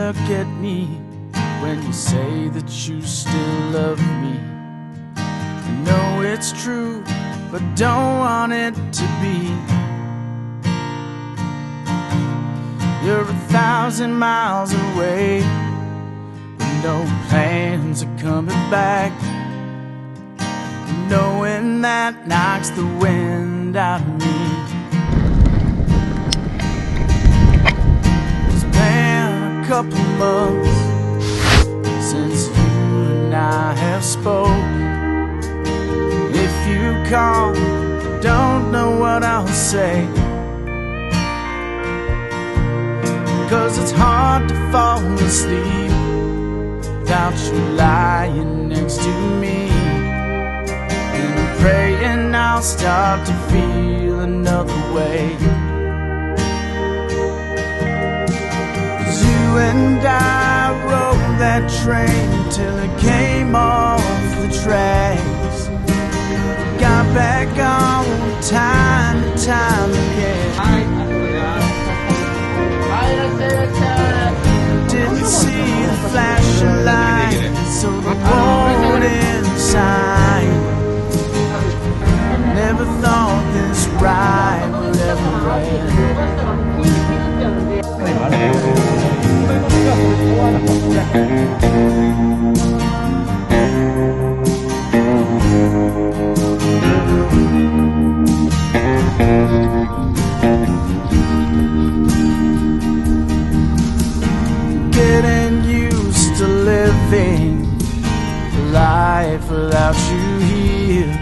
look at me when you say that you still love me. I know it's true, but don't want it to be. You're 1,000 miles away, with no plans of coming back. Knowing that knocks the wind out of me. It's been a couple months since you and I have spoke. If you call, don't know what I'll say, 'cause it's hard to fall asleep without you lying next to me. And I'm praying I'll start to feel another way. 'Cause you and I rode that train till it came off the tracks. Got back on time and time again. Didn't see the flashing lights, so the warning sign. Never thought this ride would ever end. Getting used to living life without you here.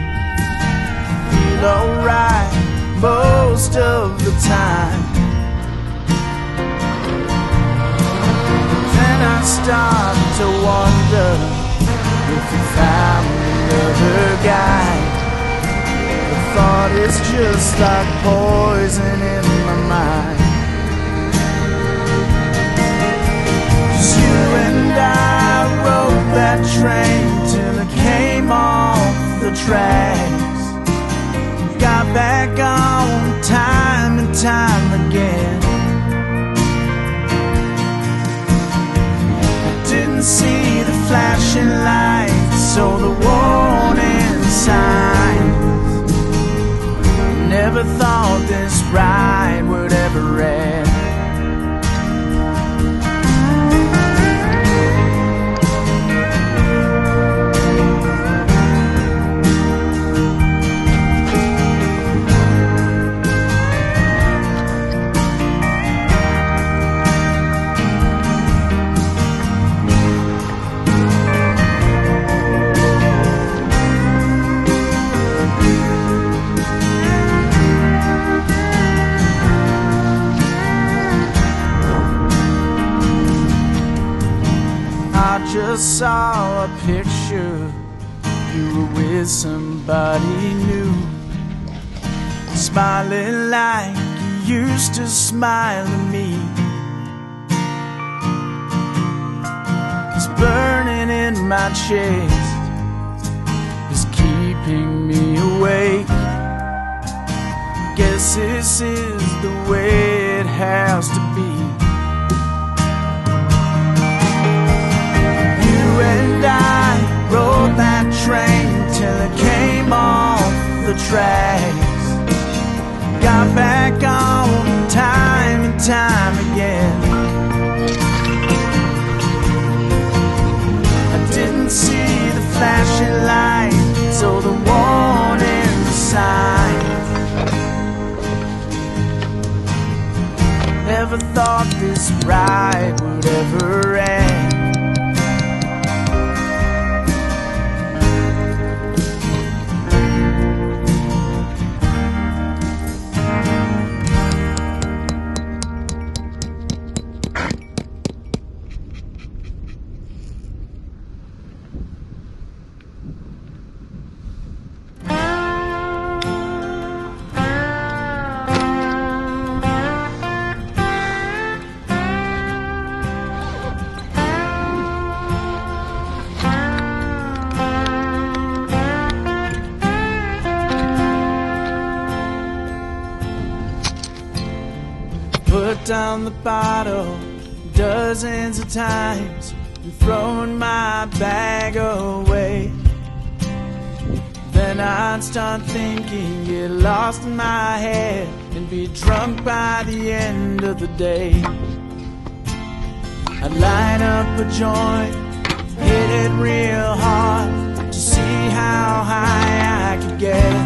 Feel alright most of the time. Then I start to wonder if you found another guy. The thought is just like poison in my mind. 'Cause you and I rode that train till it came off the tracks. Got back on time and time again. I didn't see the flashing lights or the warning signs. Never thought this ride would ever end. Just saw a picture, you were with somebody new, smiling like you used to smile at me. It's burning in my chest, it's keeping me awake. Guess this is the way it has to be. And I rode that train till it came off the tracks. Got back on time and time again. I didn't see the flashing lights or the warning signs. Never thought this ride would ever end. Put down the bottle, dozens of times and throwing my bag away. Then I'd start thinking, get lost in my head, and be drunk by the end of the day. I'd light up a joint, hit it real hard, to see how high I could get.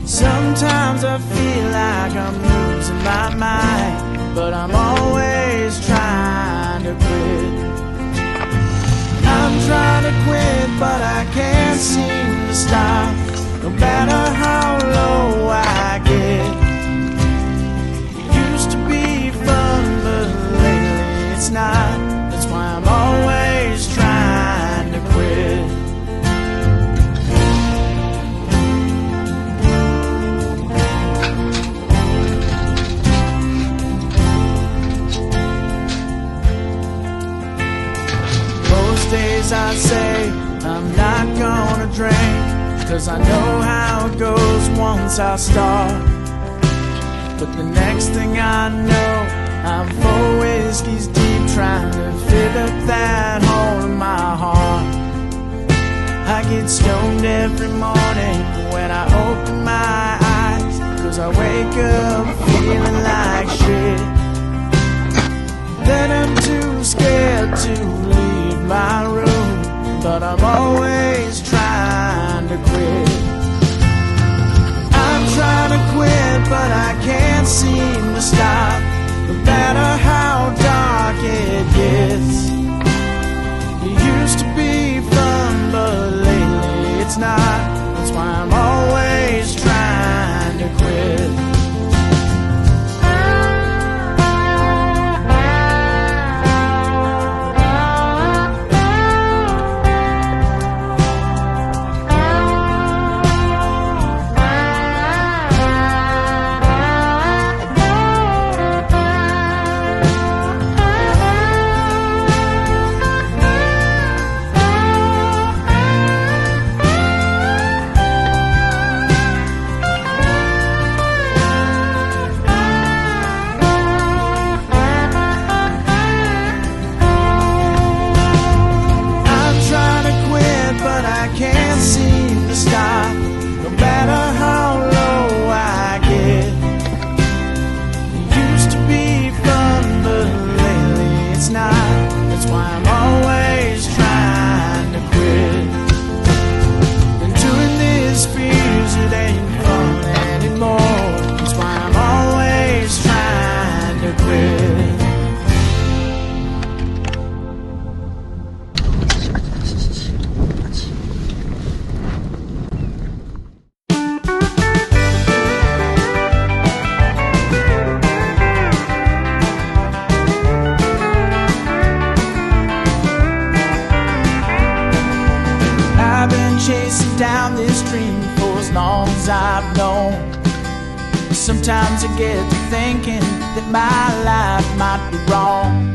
Sometimes I feel like I'm losing my mind, but I'm always trying to quit. I'm trying to quit, but I can't seem to stop, no matter how low I get. It used to be fun, but lately it's not. That's why I'm always trying to quit. Most days I say I'm not gonna drink, 'cause I know how it goes once I start. But the next thing I know, I'm 4 whiskeys deep, trying to fill up that hole in my heart. I get stoned every morning when I open my eyes, 'cause I wake up feeling like shit. Then I'm too scared to leave my room, but I'm always trying to quit. I'm trying to quit, but I can't seem to stop, no matter how dark it gets. It used to be fun, but lately it's not. That's why I'm always trying to quit. Down this dream for as long as I've known. Sometimes I get to thinking that my life might be wrong.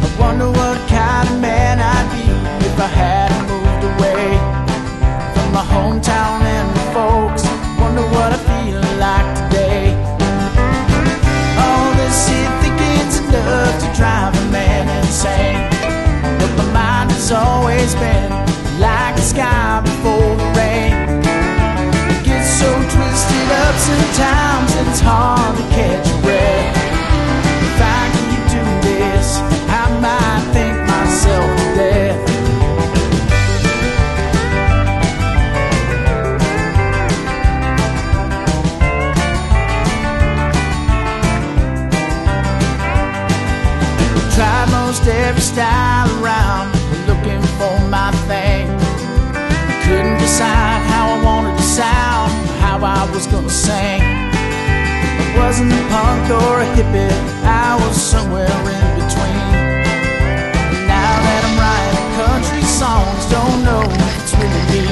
I wonder what kind of man I'd be if I hadn't moved away from my hometown and my folks. Wonder what I feel like today. All this here thinking's enough to drive a man insane, but my mind has always been like the sky before the rain. It gets so twisted up sometimes it's hard to catch your breath. If I keep doing this, I might think myself to death. Tried most every style around, looking for my thing. Couldn't decide how I wanted to sound, how I was gonna sing. I wasn't a punk or a hippie, I was somewhere in between. And now that I'm writing country songs, don't know if it's really me.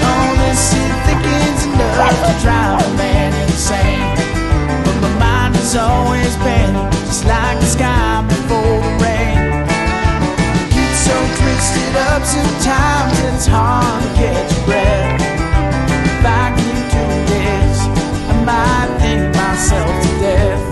All this shit thinking's enough to drive a man insane, but my mind has always been just like the sky before the rain. So twisted up sometimes it's hard to catch your breath. If I keep doing this, I might think myself to death.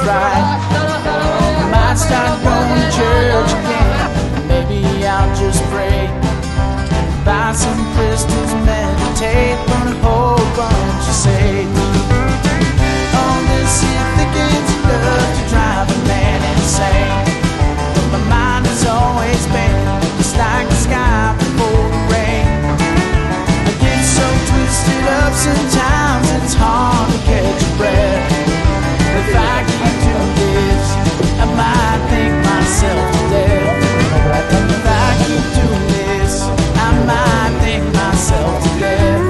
right. Might start going to church again. Maybe I'll just pray, buy some crystals, meditate, burn a whole bunch of sage. All this here thickens enough to drive a man insane. But my mind has always been just like the sky before the rain. I get so twisted up sometimes it's hard to catch a breath. If I keep doing this, I might think myself to death. If I keep doing this, I might think myself to death.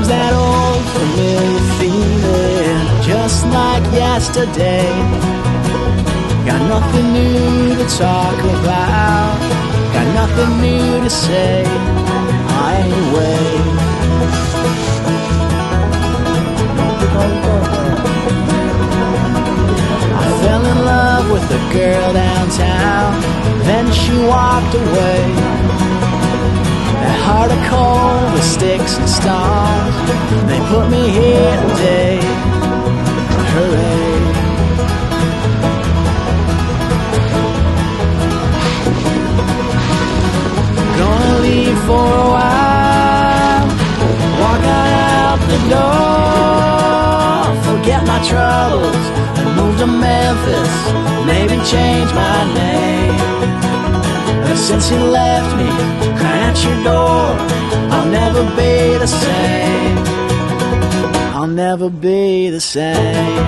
That old familiar feeling, just like yesterday. Got nothing new to talk about, got nothing new to say. Anyway, I fell in love with a girl downtown, then she walked away. That heart of cold with sticks and stones, they put me here today. Hooray. Gonna leave for a while, walk out the door, forget my troubles and move to Memphis, maybe change my name. Since you left me, crying at your door, I'll never be the same. I'll never be the same.